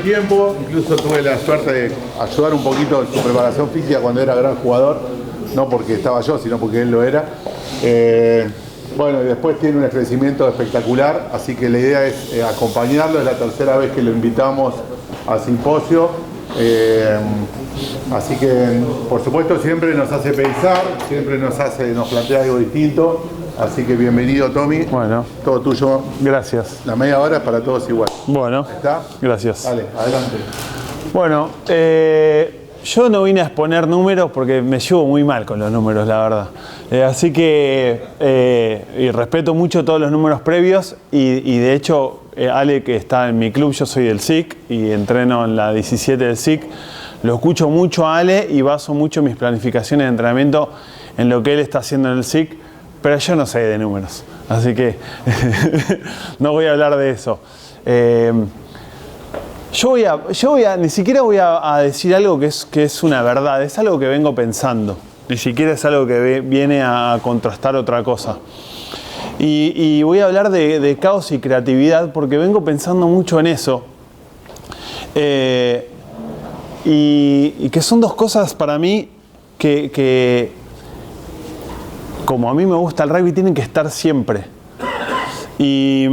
tiempo, incluso tuve la suerte de ayudar un poquito en su preparación física cuando era gran jugador, no porque estaba yo, sino porque él lo era. Bueno, y después tiene un crecimiento espectacular, así que la idea es acompañarlo. Es la tercera vez que lo invitamos al simposio. Así que, por supuesto, siempre nos hace pensar, siempre nos plantea algo distinto. Así que bienvenido, Tommy. Bueno. Todo tuyo. Gracias. La media hora es para todos igual. Bueno. ¿Está? Gracias. Dale, adelante. Bueno, yo no vine a exponer números porque me llevo muy mal con los números, la verdad. Así que, y respeto mucho todos los números previos y de hecho, Ale, que está en mi club, yo soy del SIC y entreno en la 17 del SIC, lo escucho mucho a Ale y baso mucho mis planificaciones de entrenamiento en lo que él está haciendo en el SIC, pero yo no sé de números, así que no voy a hablar de eso. Ni siquiera voy a decir algo que es una verdad, es algo que vengo pensando. Ni siquiera es algo que viene a contrastar otra cosa. Y voy a hablar de caos y creatividad porque vengo pensando mucho en eso. Y que son dos cosas para mí que como a mí me gusta el rugby, tienen que estar siempre. Y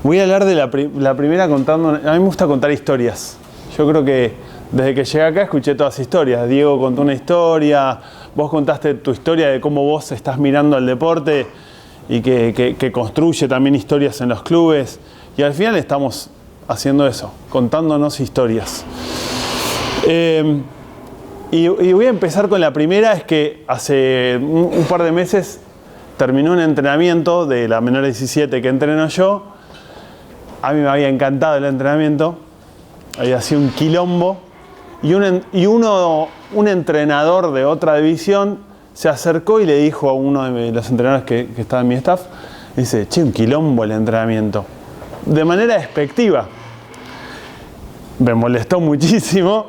voy a hablar de la primera contando. A mí me gusta contar historias. Yo creo que desde que llegué acá escuché todas las historias. Diego contó una historia, vos contaste tu historia de cómo vos estás mirando al deporte y que construye también historias en los clubes. Y al final estamos haciendo eso, contándonos historias. Y voy a empezar con la primera, es que hace un par de meses terminó un entrenamiento de la menor 17 que entreno yo. A mí me había encantado el entrenamiento, había sido un quilombo. Y un entrenador de otra división se acercó y le dijo a uno de los entrenadores que estaba en mi staff, dice, che, un quilombo el entrenamiento. De manera despectiva. Me molestó muchísimo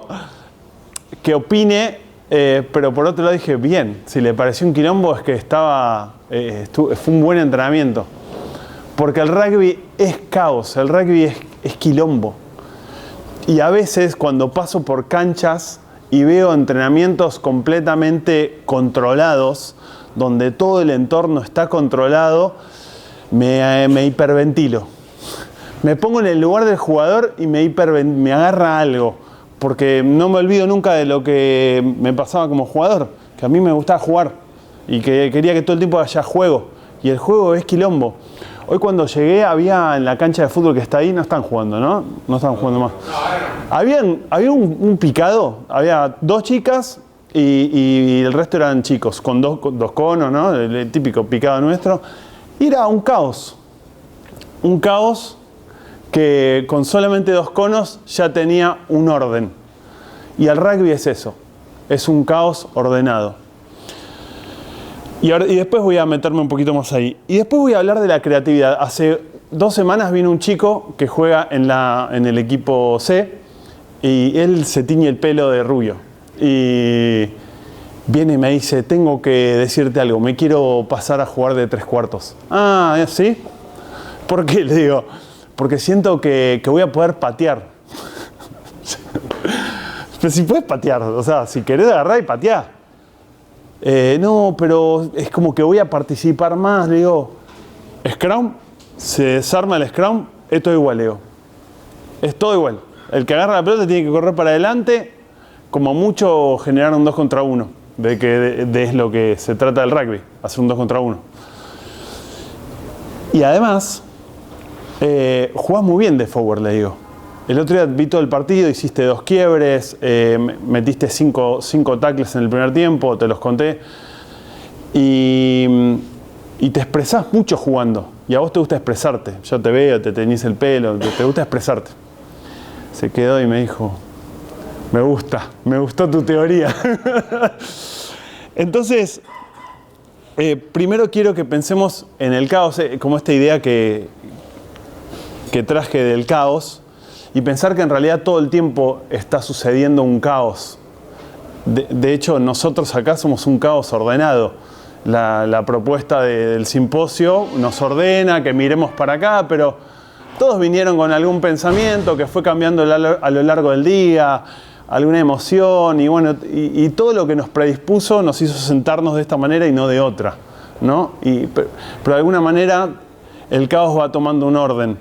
que opine, pero por otro lado dije, bien, si le pareció un quilombo es que fue un buen entrenamiento. Porque el rugby es caos, el rugby es quilombo. Y a veces cuando paso por canchas y veo entrenamientos completamente controlados, donde todo el entorno está controlado, me hiperventilo. Me pongo en el lugar del jugador y me agarra algo, porque no me olvido nunca de lo que me pasaba como jugador, que a mí me gustaba jugar y que quería que todo el tiempo haya juego, y el juego es quilombo. Hoy cuando llegué había en la cancha de fútbol que está ahí, no están jugando, ¿no? No están jugando más. Había un picado, había dos chicas y el resto eran chicos, con dos conos, ¿no? El típico picado nuestro. Y era un caos. Un caos que con solamente dos conos ya tenía un orden. Y el rugby es eso, es un caos ordenado. Y después voy a meterme un poquito más ahí. Y después voy a hablar de la creatividad. Hace 2 semanas vino un chico que juega en el equipo C y él se tiñe el pelo de rubio. Y viene y me dice, tengo que decirte algo, me quiero pasar a jugar de 3/4. Ah, ¿sí? ¿Por qué? Le digo, porque siento que voy a poder patear. Pero si puedes patear, o sea, si querés agarrar y patear. No, pero es como que voy a participar más. Le digo, Scrum, se desarma el Scrum, es todo igual, le digo. Es todo igual. El que agarra la pelota tiene que correr para adelante, como mucho generar un 2 contra 1, es lo que se trata del rugby, hacer un 2 contra 1. Y además, jugás muy bien de forward, le digo. El otro día vi todo el partido, hiciste 2 quiebres, metiste 5 tackles en el primer tiempo, te los conté. Y te expresás mucho jugando. Y a vos te gusta expresarte. Yo te veo, te teñís el pelo, te gusta expresarte. Se quedó y me dijo, me gustó tu teoría. Entonces, primero quiero que pensemos en el caos, como esta idea que traje del caos. Y pensar que en realidad todo el tiempo está sucediendo un caos. De hecho, nosotros acá somos un caos ordenado. La propuesta del simposio nos ordena que miremos para acá, pero todos vinieron con algún pensamiento que fue cambiando a lo largo del día, alguna emoción, y bueno, y todo lo que nos predispuso nos hizo sentarnos de esta manera y no de otra, ¿no? Pero de alguna manera el caos va tomando un orden.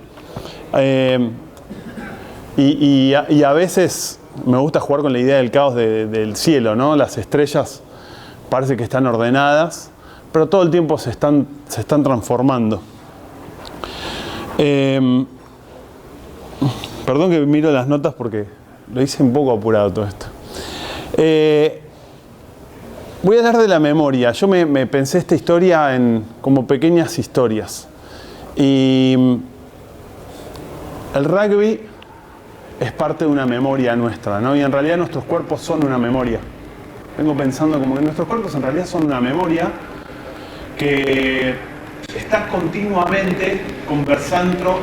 Y a veces me gusta jugar con la idea del caos del cielo, ¿no? Las estrellas parece que están ordenadas, pero todo el tiempo se están transformando. Perdón que miro las notas porque lo hice un poco apurado todo esto. Voy a hablar de la memoria. Yo me pensé esta historia como pequeñas historias. Y el rugby es parte de una memoria nuestra, ¿no? Y en realidad nuestros cuerpos son una memoria. Vengo pensando como que nuestros cuerpos en realidad son una memoria que está continuamente conversando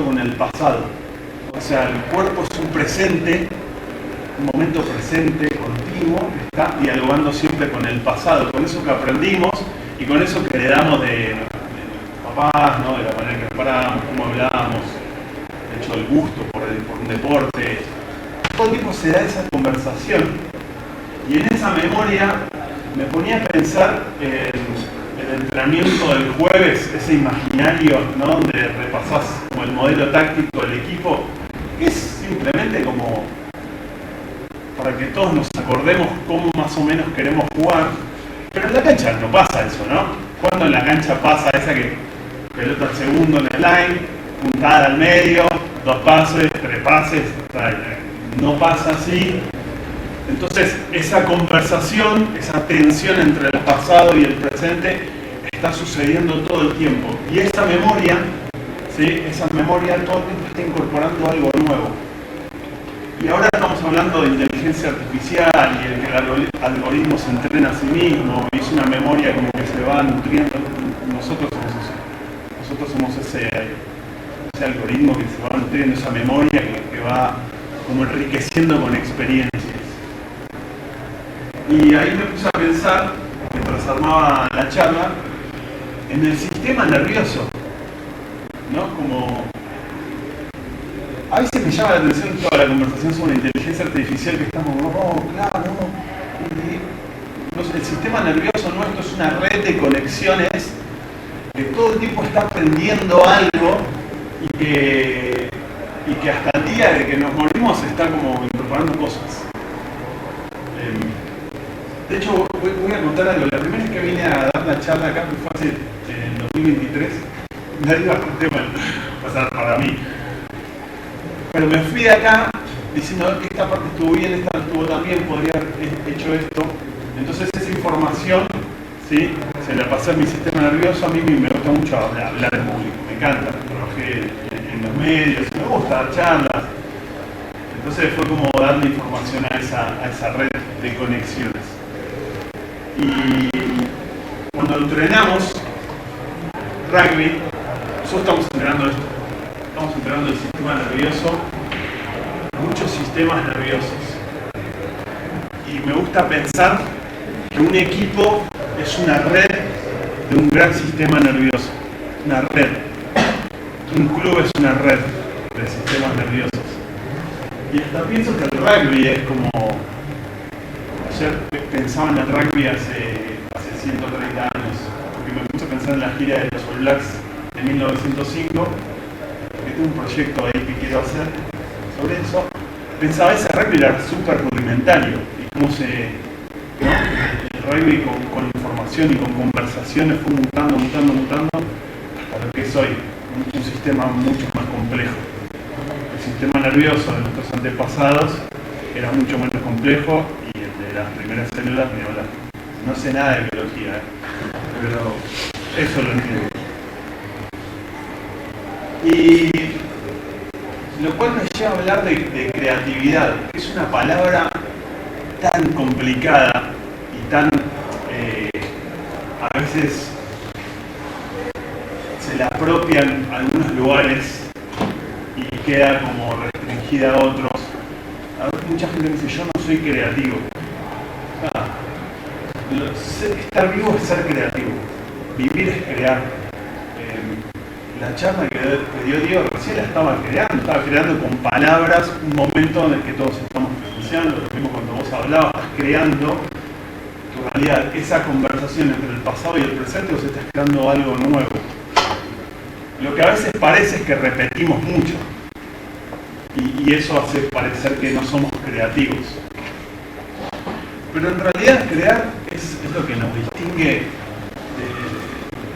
con el pasado. O sea, el cuerpo es un presente, un momento presente, continuo, que está dialogando siempre con el pasado, con eso que aprendimos y con eso que heredamos de nuestros papás, ¿no? De la manera que preparamos, cómo hablábamos, de hecho el gusto por un deporte. Todo el tiempo se da esa conversación. Y en esa memoria me ponía a pensar el entrenamiento del jueves, ese imaginario, ¿no? Donde repasás como el modelo táctico del equipo, que es simplemente como para que todos nos acordemos cómo más o menos queremos jugar. Pero en la cancha no pasa eso, ¿no? Cuando en la cancha pasa esa que pelota al segundo en el line, puntada al medio, 2 pases, 3 pases, no pasa así. Entonces, esa conversación, esa tensión entre el pasado y el presente está sucediendo todo el tiempo. Y esa memoria, ¿sí? Esa memoria todo el tiempo está incorporando algo nuevo. Y ahora estamos hablando de inteligencia artificial y el que el algoritmo se entrena a sí mismo, y es una memoria como que se va nutriendo. Nosotros somos ese algoritmo que se va nutriendo, esa memoria que va como enriqueciendo con experiencias. Y ahí me puse a pensar, mientras armaba la charla, en el sistema nervioso, ¿no? Como a veces me llama la atención toda la conversación sobre inteligencia artificial, que estamos, claro, y, no sé, el sistema nervioso nuestro es una red de conexiones que todo el tiempo está aprendiendo algo y que hasta el día de que nos morimos está como incorporando cosas. De hecho, voy a contar algo. La primera vez que vine a dar la charla acá, que fue hace en 2023, nadie bastante mal, pasar para mí. Pero me fui de acá diciendo que esta parte estuvo bien, esta no estuvo tan bien, podría haber hecho esto. Entonces esa información, ¿sí? Se la pasé a mi sistema nervioso. A mí me gusta mucho hablar en público, me encanta. Trabajé en los medios, me gusta dar charlas. Entonces fue como darle información a esa red de conexiones. Y cuando entrenamos rugby, nosotros estamos entrenando esto. Estamos entrenando el sistema nervioso, muchos sistemas nerviosos. Y me gusta pensar que un equipo es una red de un gran sistema nervioso. Una red. Un club es una red de sistemas nerviosos. Y hasta pienso que el rugby es como... Ayer pensaba en el rugby hace 130 años, porque me puse a pensar en la gira de los All Blacks de 1905, que tengo un proyecto ahí que quiero hacer sobre eso. Pensaba ese rugby era súper rudimentario, y cómo ¿no? El rugby con información y con conversaciones fue mutando hasta lo que es hoy, un sistema mucho más complejo. El sistema nervioso de nuestros antepasados era mucho menos complejo, y el de las primeras células, no sé nada de biología, pero eso lo entiendo. Y lo cual me lleva a hablar de creatividad, que es una palabra tan complicada y tan a veces se la apropian a algunos lugares y queda como restringida a otros. A veces mucha gente me dice, yo no soy creativo. Estar vivo es ser creativo, vivir es crear. la charla que dio Diego recién la estaba creando con palabras un momento en el que todos estamos presenciando, lo mismo cuando vos hablabas, estás creando tu realidad, esa conversación entre el pasado y el presente, vos estás creando algo nuevo. Lo que a veces parece es que repetimos mucho y eso hace parecer que no somos creativos. Pero en realidad crear es lo que nos distingue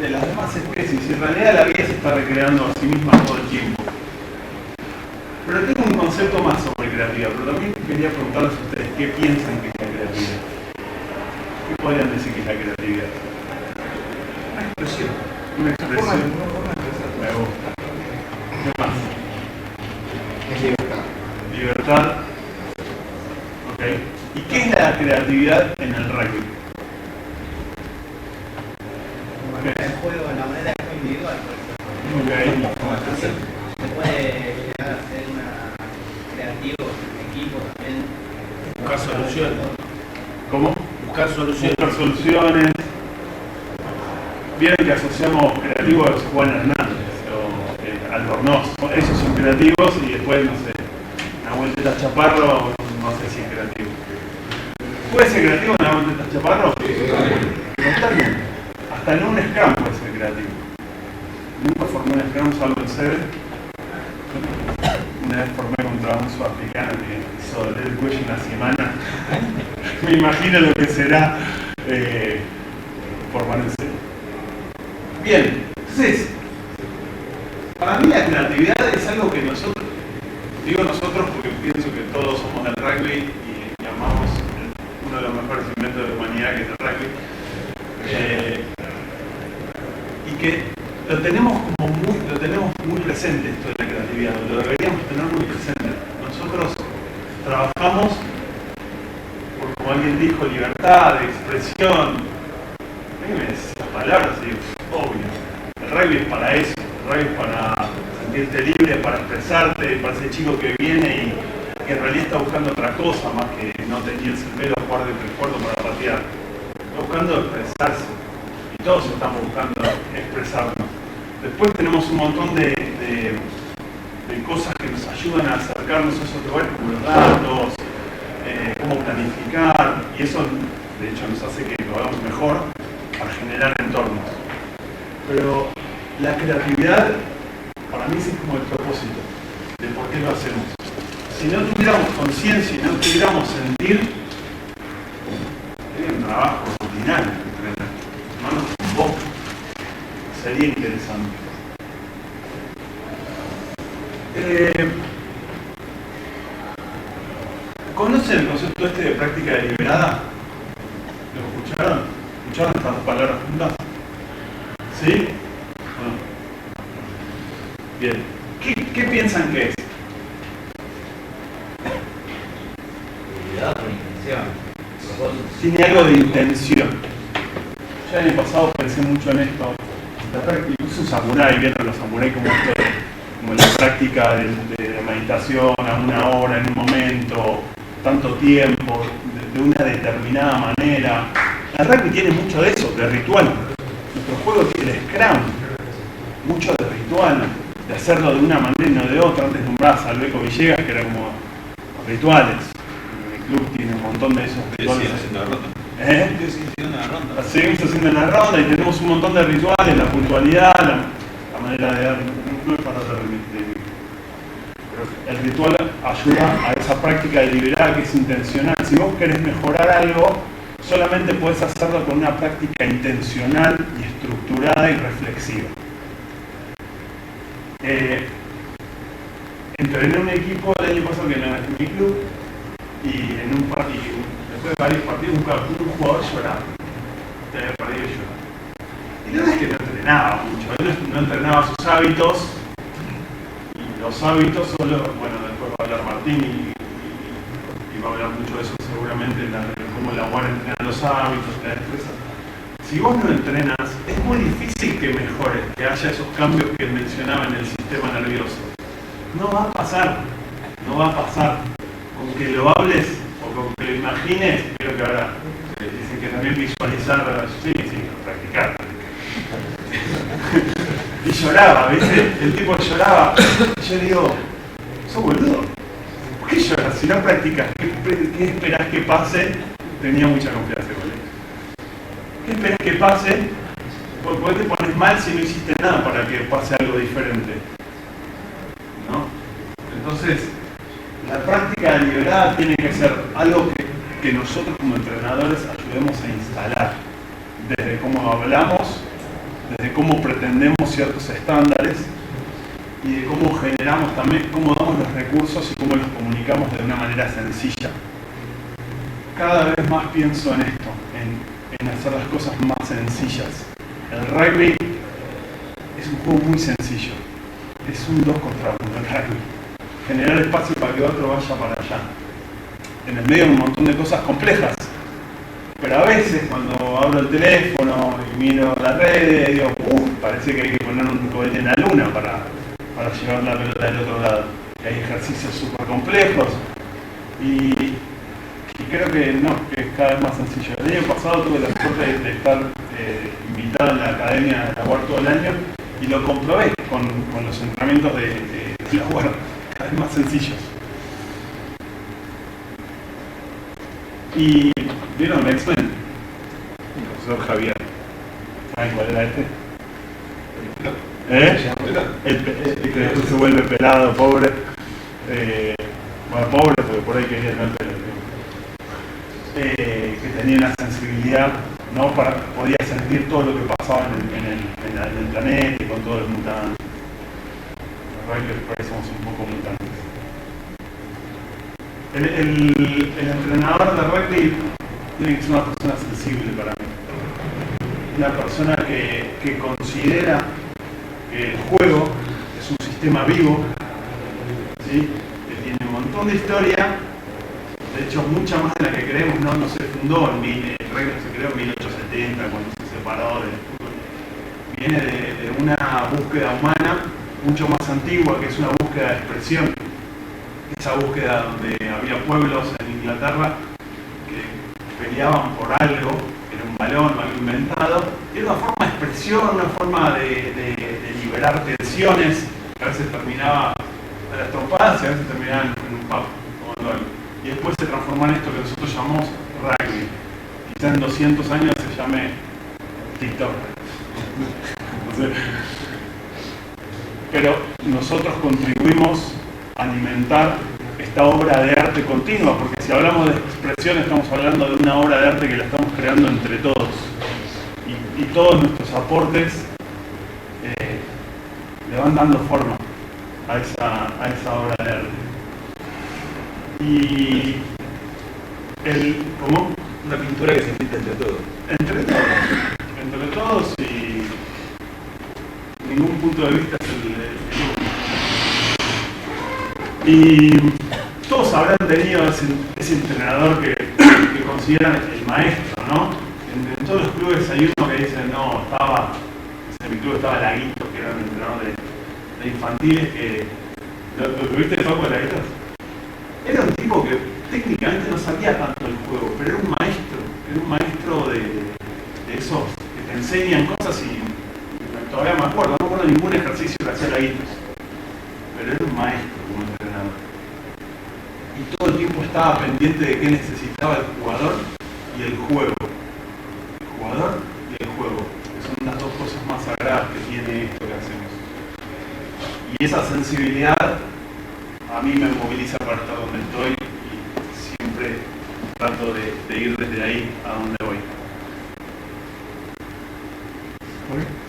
de las demás especies. En realidad la vida se está recreando a sí misma todo el tiempo. Pero tengo un concepto más sobre creatividad, pero también quería preguntarles a ustedes qué piensan que es la creatividad. ¿Qué podrían decir que es la creatividad? Una expresión. Una expresión. Me gusta. ¿Qué más? Es libertad. Libertad. Ok. ¿Y qué es la creatividad en el rugby? El juego, la manera de juego individual. Ok. Se puede llegar a ser creativo en equipo también. Buscar soluciones. ¿Cómo? Buscar soluciones. Buscar soluciones. Vieron que asociamos creativos a Juan Hernández o Albornoz. Esos son creativos y después, no sé, Nahuel Teta Chaparro, no sé si es creativo. ¿Puede ser creativo Nahuel Teta Chaparro? Totalmente. Hasta en un Scrum puede ser creativo. Nunca formé un Scrum salvo en sede. Una vez formé contra un sudafricano que hizo doler el cuello una semana. Me imagino lo que será formar en sede. Bien, entonces, para mí la creatividad es algo que nosotros, digo nosotros porque pienso que todos somos del rugby y amamos uno de los mejores inventos de la humanidad que es el rugby. Y que lo tenemos muy presente esto de la creatividad, lo deberíamos tener muy presente. Nosotros trabajamos por, como alguien dijo, libertad de expresión. Esas palabras, obvio. El rugby es para eso, el rugby es para sentirte libre, para expresarte, para ese chico que viene y que en realidad está buscando otra cosa más que no tenía el cerbero a jugar de recuerdo para patear. Está buscando expresarse. Todos estamos buscando expresarnos. Después tenemos un montón de cosas que nos ayudan a acercarnos a esos lugares, como los datos, cómo planificar, y eso de hecho nos hace que lo hagamos mejor para generar entornos. Pero la creatividad para mí es como el propósito de por qué lo hacemos. Si no tuviéramos conciencia y no tuviéramos sentir, sería un trabajo rutinario. No nos convoca. Sería interesante. ¿Conocen el concepto este de práctica deliberada? ¿Lo escucharon? ¿Escucharon estas dos palabras juntas? ¿Sí? Bueno. Bien. ¿Qué piensan que es? Deliberada por intención. Tiene algo de intención. Ya en el pasado pensé mucho en esto. Incluso un samurái, vieron los samuráis como la práctica de meditación a una hora, en un momento, tanto tiempo, de una determinada manera. El rugby tiene mucho de eso, de ritual. Nuestro juego tiene el Scrum, mucho de ritual, de hacerlo de una manera y no de otra. Antes nombrabas al Beco Villegas, que era como rituales. El club tiene un montón de esos rituales. Seguimos haciendo la ronda y tenemos un montón de rituales, la puntualidad, la manera de dar, no es para dar pero el ritual ayuda a esa práctica deliberada que es intencional. Si vos querés mejorar algo, solamente podés hacerlo con una práctica intencional y estructurada y reflexiva. Entrené en un equipo el año pasado que no es mi club y en un partido, después de varios partidos, un jugador lloraba. Te había perdido llorar. Y la verdad es que no entrenaba mucho, él no entrenaba sus hábitos. Y los hábitos solo, bueno, después va a hablar Martín y va a hablar mucho de eso seguramente, cómo elaborar entrenar los hábitos, la destreza. Si vos no entrenas, es muy difícil que mejores, que haya esos cambios que mencionaba en el sistema nervioso. No va a pasar, no va a pasar. Con que lo hables o con que lo imagines, creo que ahora dicen que también visualizar, sí, practicar. Y lloraba, ¿viste? El tipo lloraba. Yo le digo, sos boludo. ¿Por qué lloras? Si no practicas, ¿qué esperás que pase? Tenía mucha confianza con él. ¿Qué esperás que pase? ¿Por qué te pones mal si no hiciste nada para que pase algo diferente? ¿No? Entonces, la práctica deliberada tiene que ser algo que nosotros como entrenadores ayudemos a instalar. Desde cómo hablamos, desde cómo pretendemos ciertos estándares y de cómo generamos también, cómo damos los recursos y cómo los comunicamos de una manera sencilla. Cada vez más pienso en esto, en hacer las cosas más sencillas. El rugby es un juego muy sencillo. Es un 2 contra 1 el rugby. Generar espacio para que otro vaya para allá. En el medio hay un montón de cosas complejas. Pero a veces cuando abro el teléfono y miro las redes, digo, parece que hay que poner un cohete en la luna para llevar la pelota del otro lado. Y hay ejercicios súper complejos. Y creo que no, que es cada vez más sencillo. El año pasado tuve la suerte de estar invitado en la academia de Jaguar todo el año y lo comprobé con los entrenamientos de Jaguar, cada vez más sencillos. Y ¿vieron X-Men? El profesor Javier. ¿Saben cuál era este? El que después se vuelve pelado, pobre. Bueno, pobre porque por ahí quería tener pelo. Que tenía una sensibilidad, ¿no? Podía sentir todo lo que pasaba en el planeta y con todo el mutante. Los rugbyers por ahí somos un poco mutantes. El entrenador de rugby tiene que ser una persona sensible para mí. Una persona que considera que el juego es un sistema vivo, ¿sí? Que tiene un montón de historia. De hecho, mucha más de la que creemos, no se fundó el rugby se creó en 1870 cuando se separó del fútbol. Viene de una búsqueda humana mucho más antigua, que es una búsqueda de expresión. Esa búsqueda donde había pueblos en Inglaterra que peleaban por algo, que era un balón, algo inventado, y era una forma de expresión, una forma de liberar tensiones, que a veces terminaba a las trompadas y a veces terminaba en un pub, como algo. Y después se transformó en esto que nosotros llamamos rugby. Quizás en 200 años se llame TikTok. No sé. Pero nosotros contribuimos a alimentar esta obra de arte continua, porque si hablamos de expresión estamos hablando de una obra de arte que la estamos creando entre todos. Y todos nuestros aportes le van dando forma a esa obra de arte. Y ¿cómo? Una pintura que se pinta entre todos. Entre todos y ningún punto de vista es el y todos habrán tenido ese entrenador que consideran el maestro, ¿no? En todos los clubes hay uno que dice, no, en mi club estaba Laguito, que era un entrenador de infantiles que ¿lo viste el Paco de Laguitos? Era un tipo que técnicamente no sabía tanto del juego, pero era un maestro de esos que te enseñan cosas y todavía me acuerdo, no me acuerdo de ningún ejercicio que hacía Laguitos, pero era un maestro como entrenador. Y todo el tiempo estaba pendiente de qué necesitaba el jugador y el juego. El jugador y el juego, que son las dos cosas más sagradas que tiene esto que hacemos. Y esa sensibilidad a mí me moviliza para estar donde estoy y siempre trato de ir desde ahí a donde voy.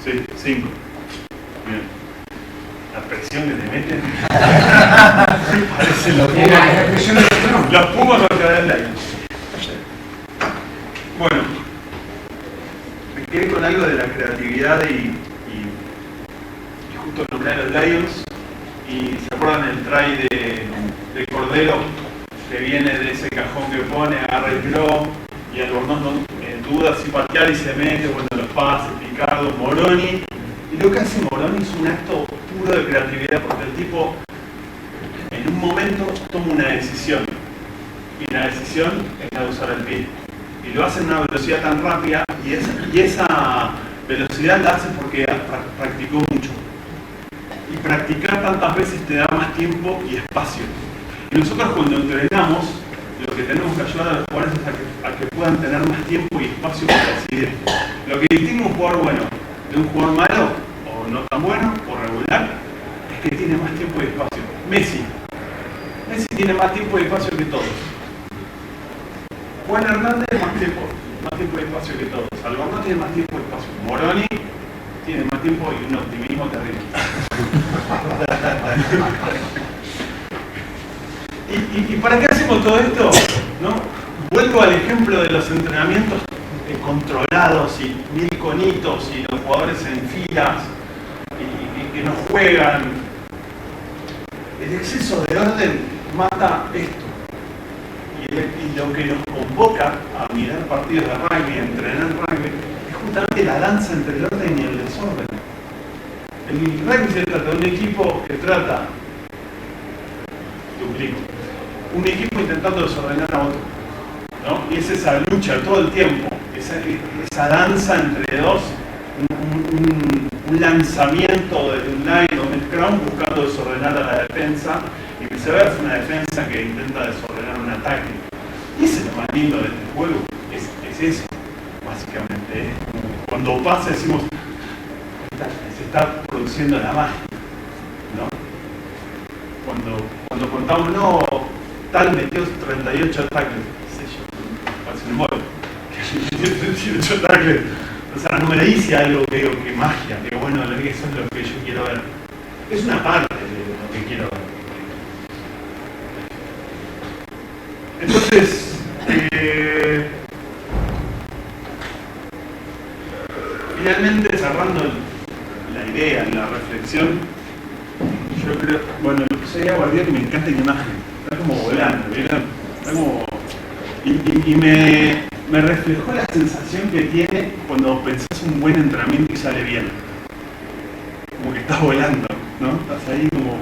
Sí, 5. Bien. La presión que te meten. Parece los pumas contra el aire. Bueno, me quedé con algo de la creatividad y justo nombré a los Lions. Y se acuerdan el try de Cordero que viene de ese cajón que pone, agarra el globo y Albornoz duda si patear y se mete, bueno, los pases, Picardo, Moroni. Y lo que hace Moroni es un acto puro de creatividad porque el tipo en un momento toma una decisión y la decisión es la de usar el pie. Y lo hace en una velocidad tan rápida y esa velocidad la hace porque practicó mucho. Y practicar tantas veces te da más tiempo y espacio. Y nosotros cuando entrenamos, lo que tenemos que ayudar a los jugadores es a que puedan tener más tiempo y espacio para decidir. Lo que distingue un jugador bueno de un jugador malo, o no tan bueno, o regular, es que tiene más tiempo y espacio. Messi tiene más tiempo y espacio que todos. Juan Hernández más tiempo y espacio que todos. Alvarado tiene más tiempo y espacio. Moroni tiene más tiempo y un optimismo terrible. ¿Y para qué hacemos todo esto? ¿No? Vuelvo al ejemplo de los entrenamientos controlados y mil conitos y los jugadores en filas y que no juegan. El exceso de orden mata esto. Y lo que nos convoca a mirar partidos de rugby, a entrenar rugby, es justamente la danza entre el orden y el desorden. El rugby se trata de un equipo que trata, duplico, un equipo intentando desordenar a otro, ¿no? Y es esa lucha todo el tiempo, esa danza entre dos, un lanzamiento de un line o un scrum buscando desordenar a la defensa y viceversa, una defensa que intenta desordenar un ataque. Y ese es lo más lindo de este juego, es eso, básicamente. Cuando pasa decimos, se está produciendo la magia, ¿no? Cuando contamos, no, tal metió 38 tackles, qué sé yo, parece un gol, que metió 38 tackles. O sea, no me dice algo que digo, que magia, que bueno, eso es lo que yo quiero ver. Es una parte de lo que quiero ver. Entonces, finalmente cerrando la idea, la reflexión, yo creo, bueno, lo que sería Guardián que me encanta la imagen, está como volando, ¿vieron? Está como, y me reflejó la sensación que tiene cuando pensás un buen entrenamiento y sale bien. Como que estás volando, ¿no? Estás ahí como,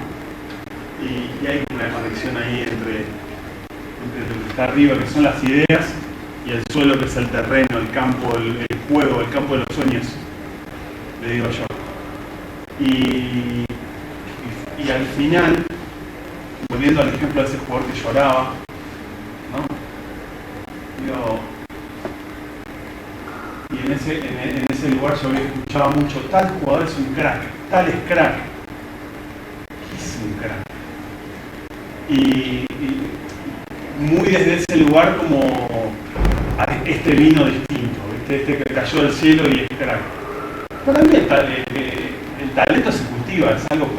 y hay una conexión ahí entre lo que está arriba, que son las ideas, y el suelo, que es el terreno, el campo, el juego, el campo de los sueños, le digo yo. Y al final, volviendo al ejemplo de ese jugador que lloraba, ¿no? Digo, y en ese lugar yo había escuchado mucho, tal jugador es un crack, tal es crack. ¿Qué es un crack? Y muy desde ese lugar como este vino distinto, ¿viste? Este que cayó del cielo y es crack. Pero también el talento se cultiva, es algo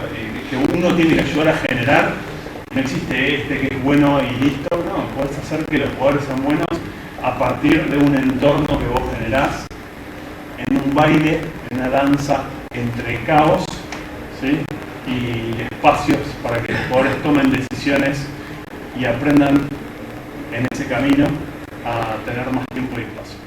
que uno tiene que ayudar a generar. No existe este que es bueno y listo, no, podés hacer que los jugadores sean buenos a partir de un entorno que vos generás en un baile, en una danza entre caos, ¿sí? Y espacios para que los jugadores tomen decisiones y aprendan en ese camino a tener más tiempo y espacio.